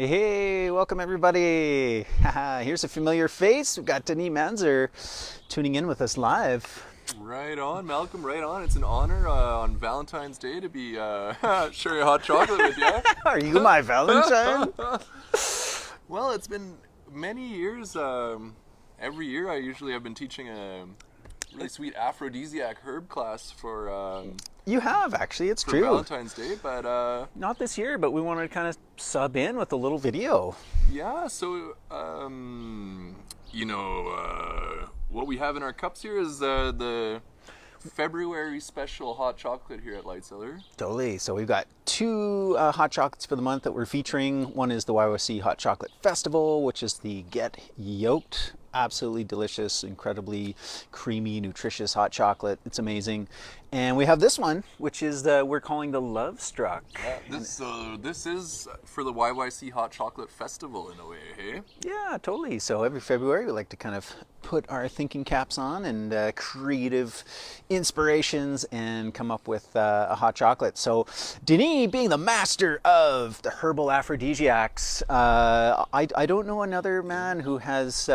Hey, welcome everybody. Here's a familiar face. We've got Denis Manzer tuning in with us live. Right on, Malcolm, right on. It's an honor on Valentine's Day to be sharing hot chocolate with you. Are you my Valentine? Well, it's been many years. Every year I usually have been teaching a really sweet aphrodisiac herb class for You have, actually, it's true. Valentine's Day, but Not this year, but we wanted to kind of sub in with a little video. yeah, so what we have in our cups here is the February special hot chocolate here at Light Cellar. Totally. So we've got two hot chocolates for the month that we're featuring. One is the YYC Hot Chocolate Festival, which is the Get Yoked. Absolutely delicious, incredibly creamy, nutritious hot chocolate. It's amazing. And we have this one, which is we're calling the Lovestruck. Yeah, this is for the YYC Hot Chocolate Festival in a way, hey? Yeah, totally. So every February we like to kind of put our thinking caps on and creative inspirations and come up with a hot chocolate. So Denis, being the master of the herbal aphrodisiacs, I don't know another man who has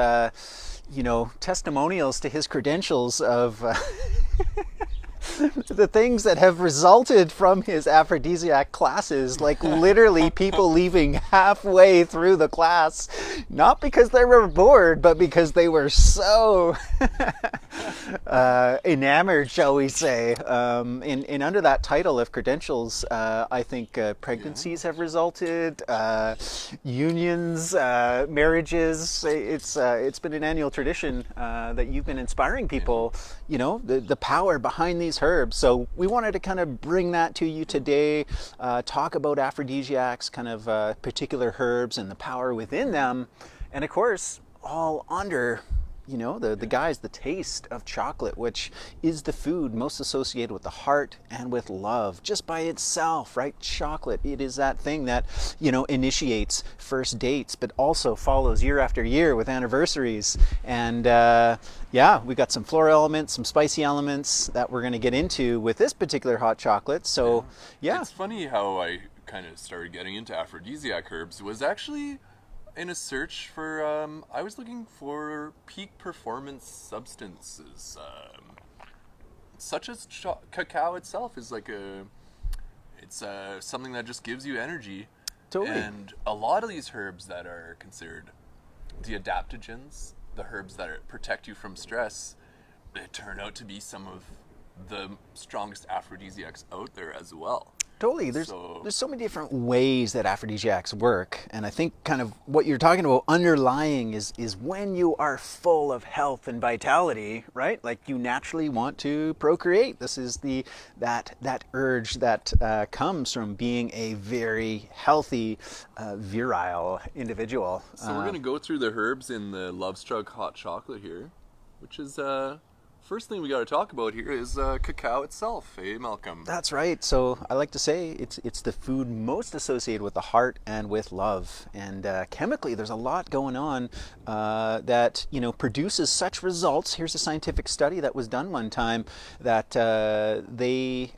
testimonials to his credentials of the things that have resulted from his aphrodisiac classes, like literally people leaving halfway through the class, not because they were bored, but because they were so enamored, shall we say. And under that title of credentials, I think pregnancies have resulted, unions, marriages. It's been an annual tradition that you've been inspiring people, the power behind these herbs. So we wanted to kind of bring that to you today, talk about aphrodisiacs, kind of particular herbs and the power within them, and of course all under the taste of chocolate, which is the food most associated with the heart and with love just by itself, right? Chocolate, it is that thing that initiates first dates, but also follows year after year with anniversaries. And we've got some floral elements, some spicy elements that we're going to get into with this particular hot chocolate. So It's funny how I kind of started getting into aphrodisiac herbs was actually in a search for, I was looking for peak performance substances, such as cacao itself is it's something that just gives you energy. Totally. And a lot of these herbs that are considered the adaptogens, the herbs that protect you from stress, they turn out to be some of the strongest aphrodisiacs out there as well. Totally. There's so many different ways that aphrodisiacs work, and I think kind of what you're talking about underlying is when you are full of health and vitality, right? Like you naturally want to procreate. This is that urge that comes from being a very healthy, virile individual. So we're gonna go through the herbs in the Lovestruck hot chocolate here, which is first thing we got to talk about here is cacao itself, eh, Malcolm? That's right. So I like to say it's the food most associated with the heart and with love. And chemically, there's a lot going on that produces such results. Here's a scientific study that was done one time that they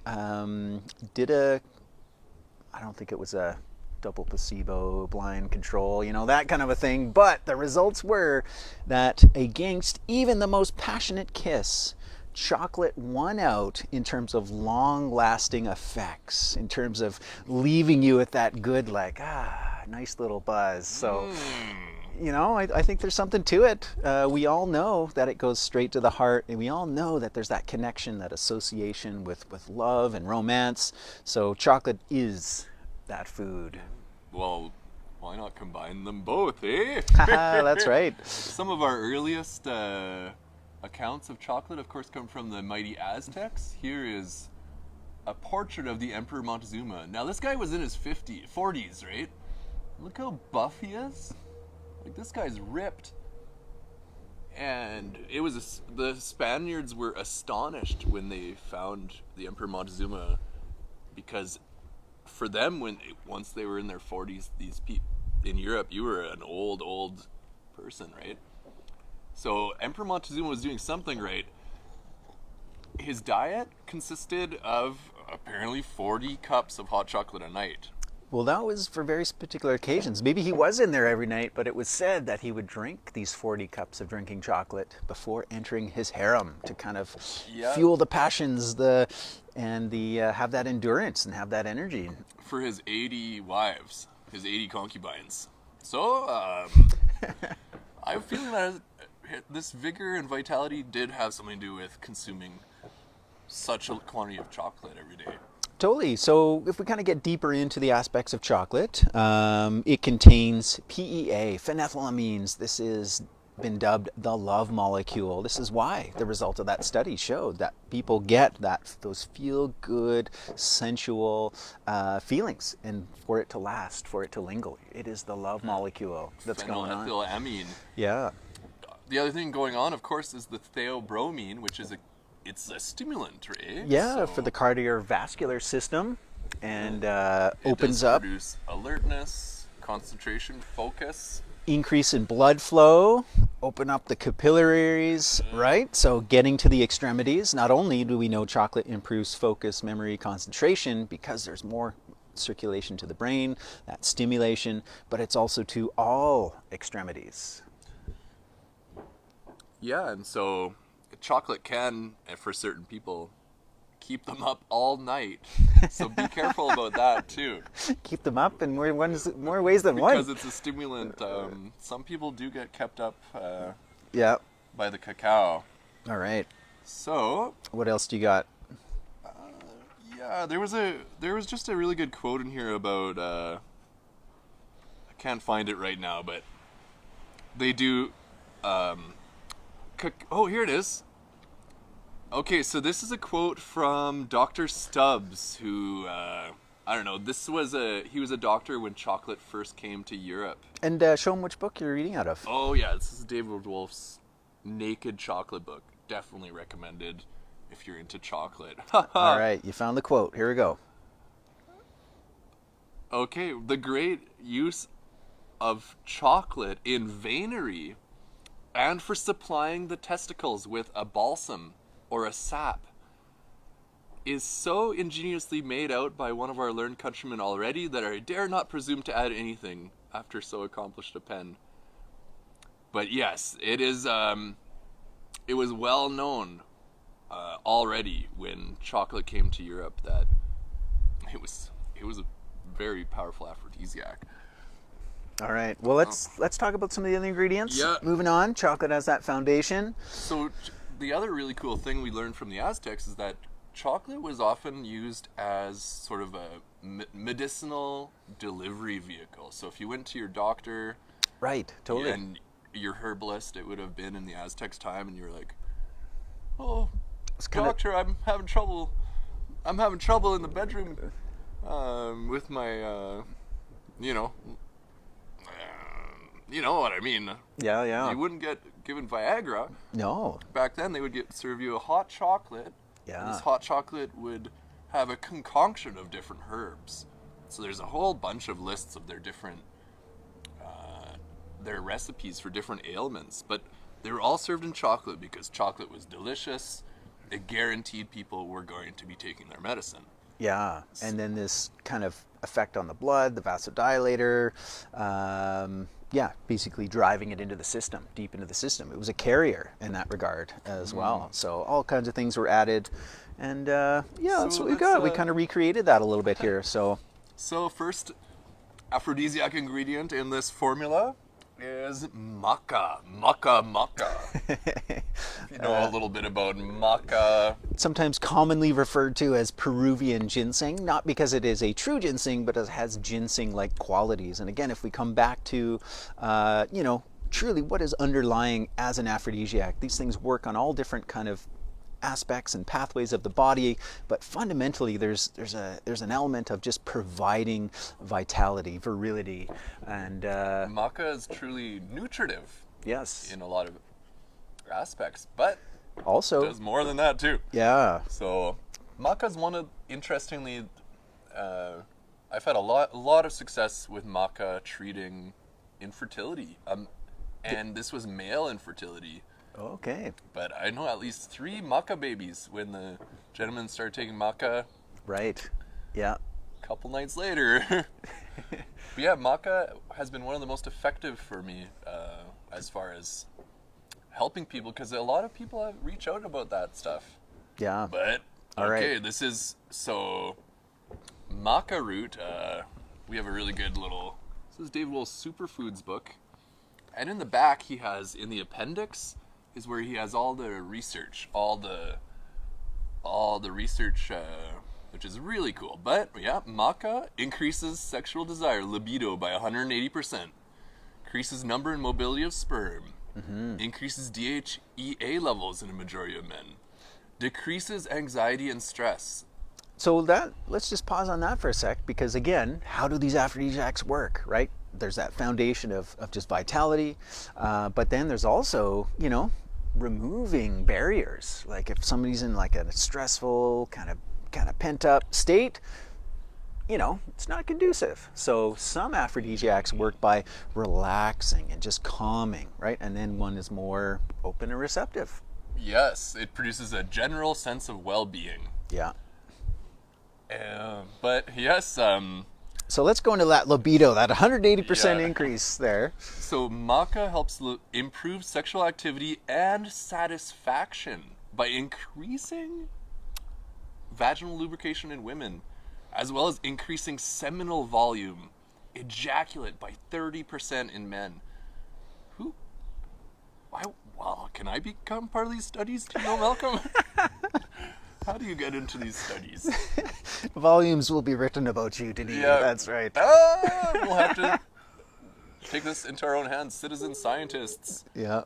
did I don't think it was a double placebo, blind control, that kind of a thing. But the results were that against even the most passionate kiss, chocolate won out in terms of long-lasting effects, in terms of leaving you with that good, nice little buzz. So, I think there's something to it. We all know that it goes straight to the heart, and we all know that there's that connection, that association with love and romance. So chocolate is that food. Well, why not combine them both, eh? That's right. Some of our earliest accounts of chocolate, of course, come from the mighty Aztecs. Here is a portrait of the Emperor Montezuma. Now, this guy was in his 40s, right? Look how buff he is. Like, this guy's ripped. And it was the Spaniards were astonished when they found the Emperor Montezuma, because for them, once they were in their 40s, these people in Europe, you were an old person, right? So Emperor Montezuma was doing something right. His diet consisted of apparently 40 cups of hot chocolate a night. Well, that was for very particular occasions. Maybe he was in there every night, but it was said that he would drink these 40 cups of drinking chocolate before entering his harem to kind of Yeah. fuel the passions, and have that endurance and have that energy. For his 80 wives, his 80 concubines. So, I have a feeling that this vigor and vitality did have something to do with consuming such a quantity of chocolate every day. Totally. So if we kind of get deeper into the aspects of chocolate, it contains PEA, phenethylamines. This is been dubbed the love molecule. This is why the result of that study showed that people get those feel good, sensual feelings, and for it to last, for it to linger. It is the love molecule that's going on. Phenylethylamine. Yeah. The other thing going on, of course, is the theobromine, which is it's a stimulant, right? Yeah, So for the cardiovascular system, and it opens does up. produce alertness, concentration, focus. Increase in blood flow, open up the capillaries, right? So getting to the extremities. Not only do we know chocolate improves focus, memory, concentration, because there's more circulation to the brain, that stimulation, but it's also to all extremities. Yeah, and so chocolate can, for certain people, keep them up all night. So be careful about that too. Keep them up in more ways than one. Because it's a stimulant. Some people do get kept up Yeah. by the cacao. All right. So What else do you got? yeah, there was just a really good quote in here about I can't find it right now, but they do oh, here it is. Okay, so this is a quote from Dr. Stubbs, who I don't know. He was a doctor when chocolate first came to Europe. And show them which book you're reading out of. Oh yeah, this is David Wolf's Naked Chocolate book. Definitely recommended if you're into chocolate. All right, you found the quote. Here we go. Okay, the great use of chocolate in venery and for supplying the testicles with a balsam or a sap is so ingeniously made out by one of our learned countrymen already that I dare not presume to add anything after so accomplished a pen. But yes, it is. It was well known already when chocolate came to Europe that it was a very powerful aphrodisiac. All right. Well, let's talk about some of the other ingredients. Yeah. Moving on, chocolate has that foundation. So the other really cool thing we learned from the Aztecs is that chocolate was often used as sort of a medicinal delivery vehicle. So if you went to your doctor, Right. Totally. and your herbalist, it would have been in the Aztecs' time, and you were like, "Oh, doctor, I'm having trouble in the bedroom with my, you know what I mean." Yeah. Yeah. You wouldn't get given Viagra. No. Back then, they would serve you a hot chocolate. Yeah. And this hot chocolate would have a concoction of different herbs. So there's a whole bunch of lists of their different, their recipes for different ailments. But they were all served in chocolate because chocolate was delicious. It guaranteed people were going to be taking their medicine. Yeah. And then this kind of effect on the blood, the vasodilator. Basically driving it into the system, deep into the system. It was a carrier in that regard as well. So all kinds of things were added, and that's what we got. We kind of recreated that a little bit here. So first aphrodisiac ingredient in this formula is maca. You know a little bit about maca. sometimes commonly referred to as Peruvian ginseng, not because it is a true ginseng, but it has ginseng-like qualities. And again, if we come back to, truly what is underlying as an aphrodisiac, these things work on all different kind of aspects and pathways of the body, but fundamentally there's an element of just providing vitality, virility, and Maca is truly nutritive yes, in a lot of aspects, but also does more than that too. Yeah. So maca's interestingly, I've had a lot of success with maca treating infertility, and this was male infertility. Okay. But I know at least 3 maca babies when the gentleman started taking maca. Right. Yeah. couple nights later. But yeah, maca has been one of the most effective for me as far as helping people, because a lot of people have reached out about that stuff. Yeah. But All okay, right. this is so Maca Root. We have a really good little. This is Dave Wool's superfoods book, and in the back he has, in the appendix, is where he has all the research, all the research, which is really cool. But yeah, maca increases sexual desire, libido by 180%, increases number and mobility of sperm, increases DHEA levels in a majority of men, decreases anxiety and stress. So let's just pause on that for a sec, because again, how do these aphrodisiacs work, right? There's that foundation of just vitality, but then there's also, removing barriers. Like if somebody's in like a stressful, kind of pent up state, it's not conducive. So some aphrodisiacs work by relaxing and just calming, right? And then one is more open and receptive. Yes, it produces a general sense of well-being. Yeah. But yes, So let's go into that libido, that 180% Yeah. increase there. so maca helps improve sexual activity and satisfaction by increasing vaginal lubrication in women, as well as increasing seminal volume, ejaculate by 30% in men. Well, can I become part of these studies? Do you know, Malcolm? How do you get into these studies? Volumes will be written about you, Denis. Yeah. That's right. We'll have to take this into our own hands, citizen scientists. Yeah.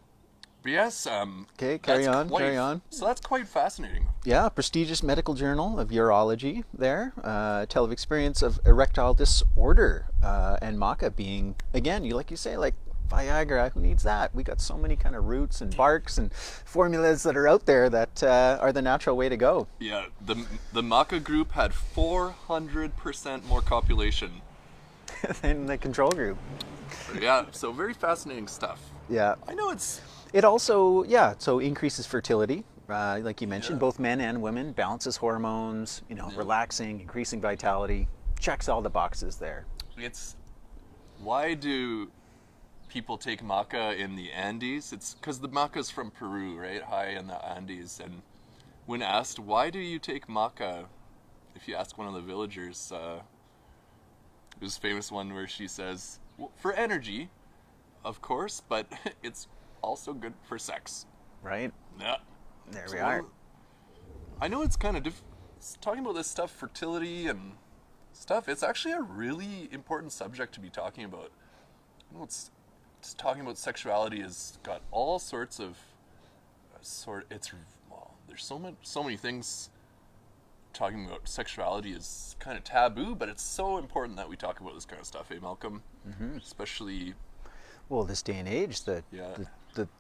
But yes, Okay, carry that's on, carry on. So that's quite fascinating. Yeah, prestigious medical journal of urology there. Tell of experience of erectile disorder, and maca being, again, like you say, like Viagra. Who needs that? We got so many kind of roots and barks and formulas that are out there that are the natural way to go. Yeah, the maca group had 400% more copulation. Than the control group. Yeah, so very fascinating stuff. Yeah. I know it's It also, so increases fertility, like you mentioned, both men and women, balances hormones, relaxing, increasing vitality, checks all the boxes there. why do people take maca in the Andes? It's because the maca's from Peru, right? High in the Andes. And when asked, why do you take maca? If you ask one of the villagers, there's a famous one where she says, well, for energy, of course, but it's also good for sex. Right? Yeah. There we are. I know it's kind of talking about this stuff, fertility and stuff. It's actually a really important subject to be talking about. It's talking about sexuality has got all sorts of there's so many things. Talking about sexuality is kind of taboo, but it's so important that we talk about this kind of stuff, Malcolm? Mm-hmm. Especially, well, this day and age, the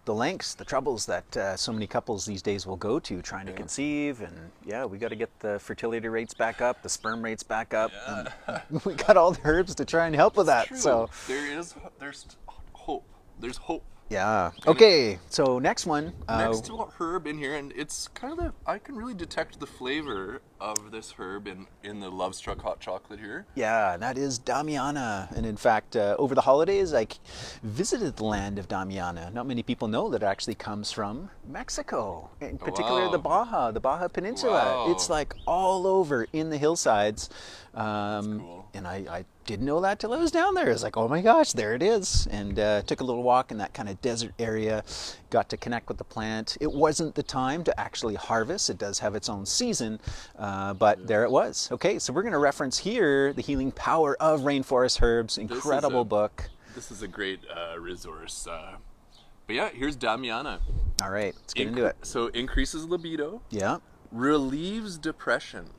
lengths, the troubles that so many couples these days will go to trying to conceive, and we got to get the fertility rates back up, the sperm rates back up. Yeah. We got all the herbs to try and help with that. True. So there's hope. There's hope. Yeah. Okay. So next one. Next herb in here, and it's kind of I can really detect the flavor of this herb in the Lovestruck hot chocolate here. Yeah, that is Damiana. And in fact, over the holidays, I visited the land of Damiana. Not many people know that it actually comes from Mexico, in particular the Baja Peninsula. Wow. It's like all over in the hillsides. Cool. And I didn't know that till I was down there. I was like, oh my gosh, there it is. And took a little walk in that kind of desert area, got to connect with the plant. It wasn't the time to actually harvest. It does have its own season, but there it was. Okay, so we're going to reference here The Healing Power of Rainforest Herbs. Incredible book. This is a great resource. But yeah, here's Damiana. All right, let's get into it. So increases libido. Yeah. Relieves depression.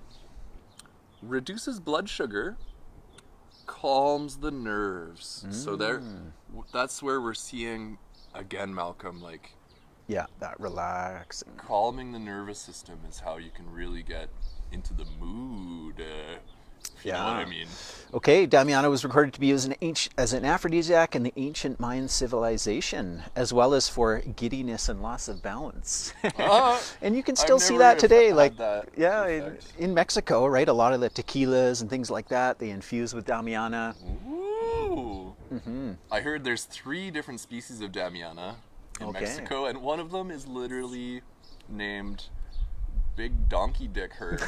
Reduces blood sugar. Calms the nerves. So that's where we're seeing, again, Malcolm, like... Yeah, that relaxing. Calming the nervous system is how you can really get into the mood. if you know what I mean. Okay, Damiana was recorded to be used as an aphrodisiac in the ancient Mayan civilization, as well as for giddiness and loss of balance. And you can still see that today, like in Mexico, right? A lot of the tequilas and things like that they infuse with Damiana. Ooh. I heard there's 3 different species of Damiana in Mexico, and one of them is literally named Big Donkey Dick Herb.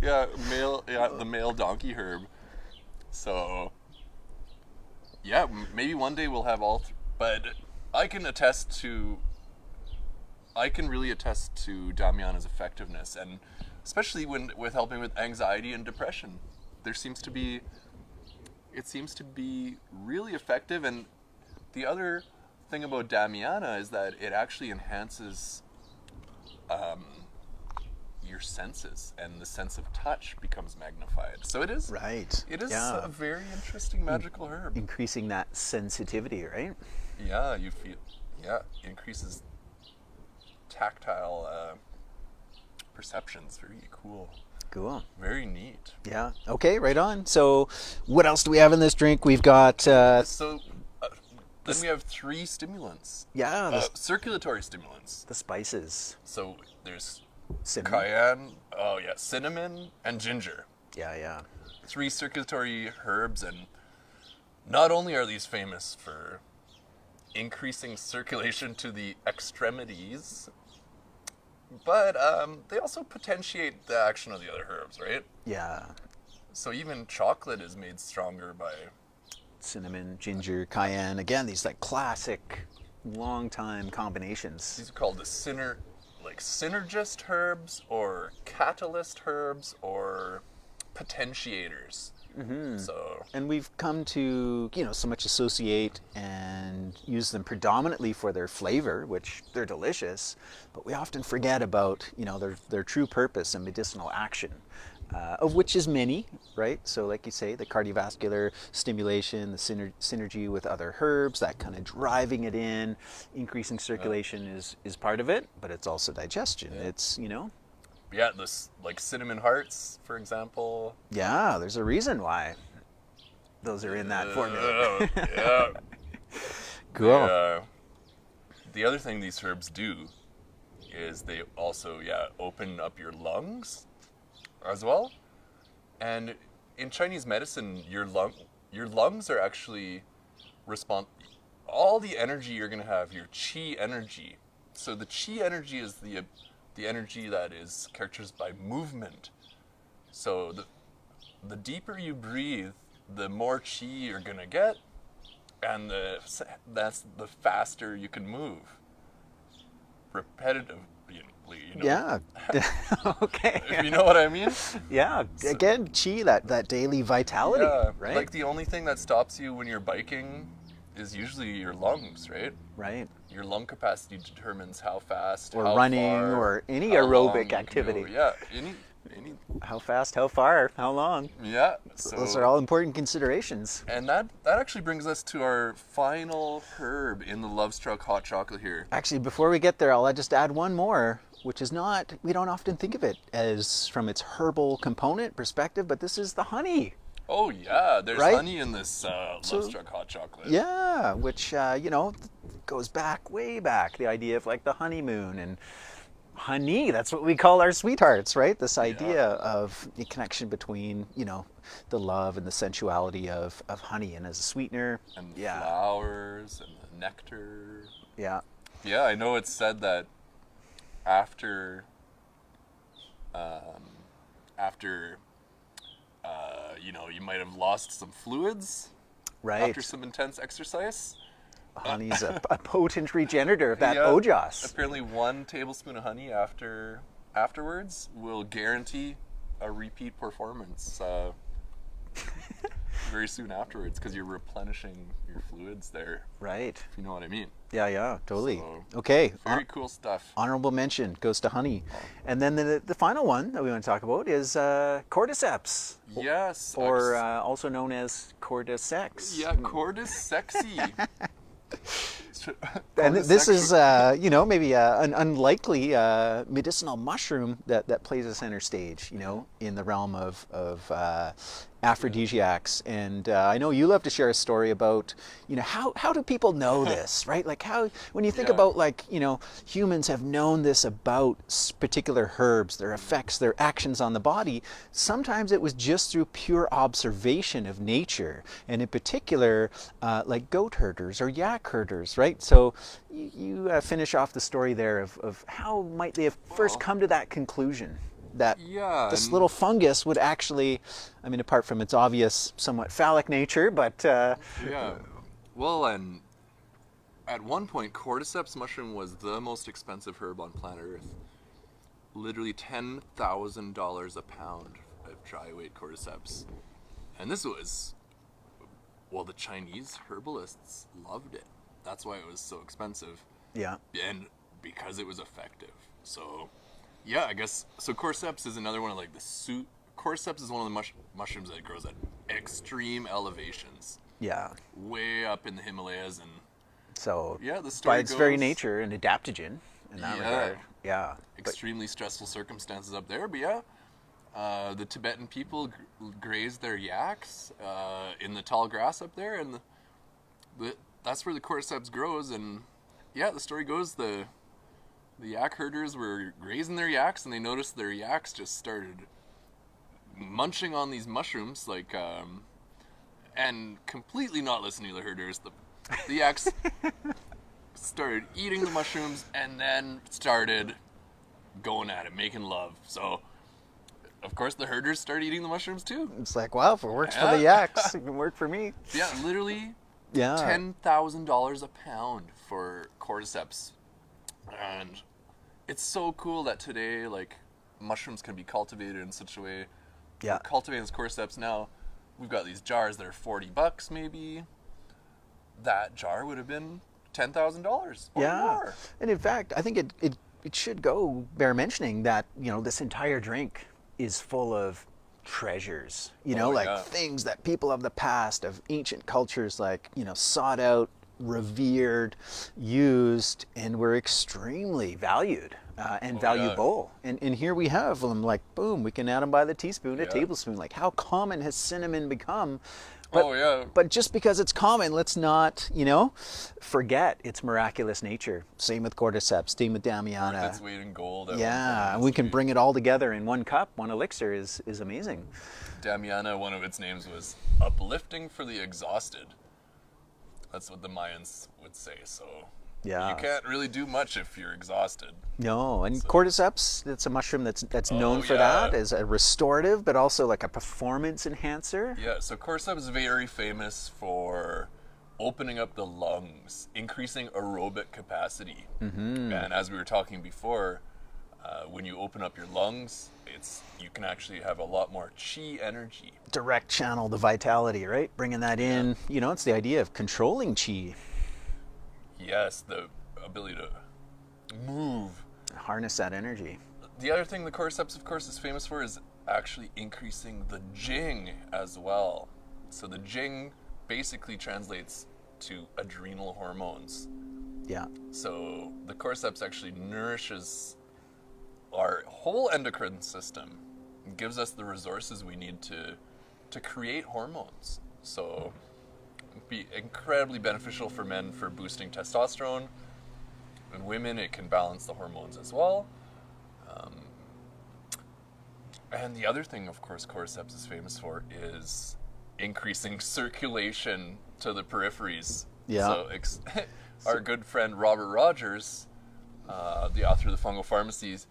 The male donkey herb. So, yeah, maybe one day we'll have all. But I can really attest to Damiana's effectiveness, and especially with helping with anxiety and depression. It seems to be really effective. And the other thing about Damiana is that it actually enhances your senses, and the sense of touch becomes magnified. So it is a very interesting magical herb. Increasing that sensitivity, right? Yeah, increases tactile perceptions. Very cool. Cool. Very neat. Yeah. Okay, right on. So what else do we have in this drink? We've got... then we have 3 stimulants. Yeah. Circulatory stimulants. The spices. So there's cinnamon. Cayenne, cinnamon, and ginger. Yeah. 3 circulatory herbs, and not only are these famous for increasing circulation to the extremities, but they also potentiate the action of the other herbs, right? Yeah. So even chocolate is made stronger by cinnamon, ginger, cayenne. Again, these like classic, long-time combinations. These are called the synergist herbs, or catalyst herbs, or potentiators. So, and we've come to so much associate and use them predominantly for their flavor, which they're delicious, but we often forget about their true purpose and medicinal action, of which is many, right? So like you say, the cardiovascular stimulation, the synergy with other herbs, that kind of driving it in, increasing circulation is part of it, but it's also digestion. It's this like cinnamon hearts, for example. Yeah, there's a reason why those are in that formula. Cool. The other thing these herbs do is they also open up your lungs as well. And in Chinese medicine, your lungs are actually all the energy you're going to have, your qi energy. So the qi energy is the energy that is characterized by movement. So the deeper you breathe, the more qi you're gonna get, and that's the faster you can move. Repetitively, Yeah. Okay. If you know what I mean. Yeah. Again, qi, that daily vitality. Yeah. Right. Like the only thing that stops you when you're biking is usually your lungs, right? Right. Your lung capacity determines how fast, or how running, far, or any aerobic long activity. Yeah, any. How fast, how far, how long. Yeah. So those are all important considerations. And that actually brings us to our final herb in the Lovestruck hot chocolate here. Actually, before we get there, I'll just add one more, which is we don't often think of it as from its herbal component perspective, but this is the honey. Oh yeah, there's honey in this Lovestruck hot chocolate. Yeah, which goes way back. The idea of like the honeymoon and honey, that's what we call our sweethearts, right? This idea of the connection between the love and the sensuality of honey, and as a sweetener, and the flowers and the nectar. Yeah. Yeah, I know it's said that after you might have lost some fluids, right, after some intense exercise. Honey's a potent regenerator of that ojas. Apparently 1 tablespoon of honey afterwards will guarantee a repeat performance very soon afterwards, because you're replenishing your fluids there. Right. If you know what I mean. Yeah, totally. So, okay. Very cool stuff. Honorable mention goes to honey. And then the final one that we want to talk about is Cordyceps. Yes. Or also known as Cordyceps. Yeah, Cordyceps. And this is, maybe an unlikely medicinal mushroom that plays a center stage, in the realm of aphrodisiacs. And I know you love to share a story about, how do people know this, right? Like when you think about humans have known this about particular herbs, their effects, their actions on the body, sometimes it was just through pure observation of nature. And in particular, like goat herders or yak herders, right? So you finish off the story there of how might they have first come to that conclusion that this little fungus would actually, apart from its obvious, somewhat phallic nature, but... Well, and at one point, Cordyceps mushroom was the most expensive herb on planet Earth. Literally $10,000 a pound of dry weight Cordyceps. And this was, the Chinese herbalists loved it. That's why it was so expensive. Yeah. And because it was effective. So... yeah, I guess, so Cordyceps is another one of Cordyceps is one of the mushrooms that grows at extreme elevations. Yeah. Way up in the Himalayas. And so, the story by its very nature, an adaptogen in that regard. Yeah. Extremely stressful circumstances up there, but the Tibetan people grazed their yaks in the tall grass up there, and that's where the Cordyceps grows, and the story goes, the yak herders were grazing their yaks, and they noticed their yaks just started munching on these mushrooms, and completely not listening to the herders. The yaks started eating the mushrooms, and then started going at it, making love. So, of course, the herders started eating the mushrooms too. It's like, well, if it works for the yaks, it can work for me. Yeah, literally $10,000 a pound for Cordyceps. And it's so cool that today, mushrooms can be cultivated in such a way. Yeah. We're cultivating this Cordyceps now. We've got these jars that are $40 maybe. That jar would have been $10,000 or more. And in fact, I think it should go bear mentioning that, this entire drink is full of treasures, things that people of the past, of ancient cultures, sought out, revered, used, and were extremely valued and valuable. And here we have them, boom, we can add them by the teaspoon, a tablespoon. How common has cinnamon become? But just because it's common, let's not, forget its miraculous nature. Same with Cordyceps, same with Damiana. Its weight in gold. And we can bring it all together in one cup, one elixir is amazing. Damiana, one of its names was uplifting for the exhausted. That's what the Mayans would say, so you can't really do much if you're exhausted. No, and Cordyceps, it's a mushroom that's known for that, as a restorative, but also like a performance enhancer. Yeah, so Cordyceps is very famous for opening up the lungs, increasing aerobic capacity. Mm-hmm. And as we were talking before, when you open up your lungs, you can actually have a lot more chi energy. Direct channel the vitality, right? Bringing that in. It's the idea of controlling chi. Yes, the ability to move. Harness that energy. The other thing the Cordyceps, of course, is famous for is actually increasing the jing as well. So the jing basically translates to adrenal hormones. Yeah. So the Cordyceps actually nourishes our whole endocrine system and gives us the resources we need to create hormones. So it'd be incredibly beneficial for men for boosting testosterone. In women, it can balance the hormones as well. And the other thing, of course, Cordyceps is famous for is increasing circulation to the peripheries. Yeah. So our good friend Robert Rogers, the author of the Fungal Pharmacies,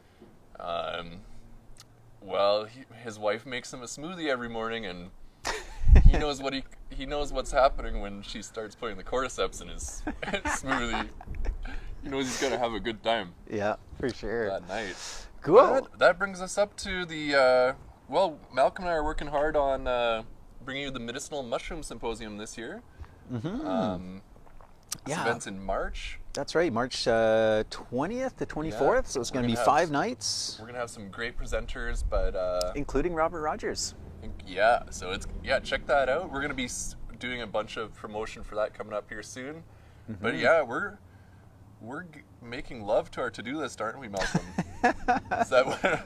his wife makes him a smoothie every morning, and he knows what's happening when she starts putting the Cordyceps in his smoothie. He knows he's gonna have a good time. Yeah, for sure. That night. Cool. That brings us up to the Malcolm and I are working hard on bringing you the Medicinal Mushroom Symposium this year. Mm-hmm. This event's in March. That's right, March 20th to 24th, so it's going to be 5 nights. We're going to have some great presenters, but... including Robert Rogers. Yeah, so check that out. We're going to be doing a bunch of promotion for that coming up here soon. But yeah, we're making love to our to-do list, aren't we, Malcolm? Is that what?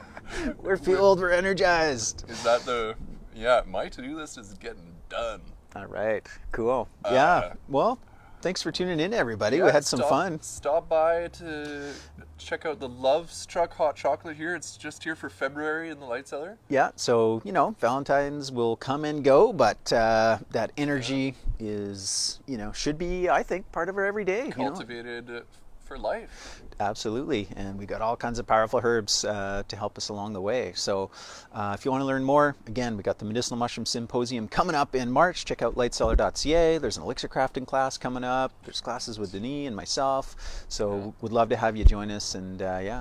We're fueled, we're energized. Is that the? Yeah, my to-do list is getting done. All right, cool. Yeah, well, thanks for tuning in, everybody. Yeah, We had some fun. Stop by to check out the Lovestruck hot chocolate here. It's just here for February in the light cellar. Yeah, so, Valentine's will come and go, but that energy is, should be, I think, part of our everyday. Cultivated for life. Absolutely, and we got all kinds of powerful herbs to help us along the way. So if you want to learn more, again, we got the Medicinal Mushroom Symposium coming up in March. Check out lightcellar.ca. There's an elixir crafting class coming up. There's classes with Denis and myself. So would love to have you join us. And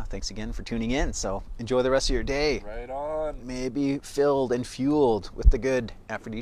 thanks again for tuning in. So enjoy the rest of your day. Right on. May it be filled and fueled with the good aphrodisiacs.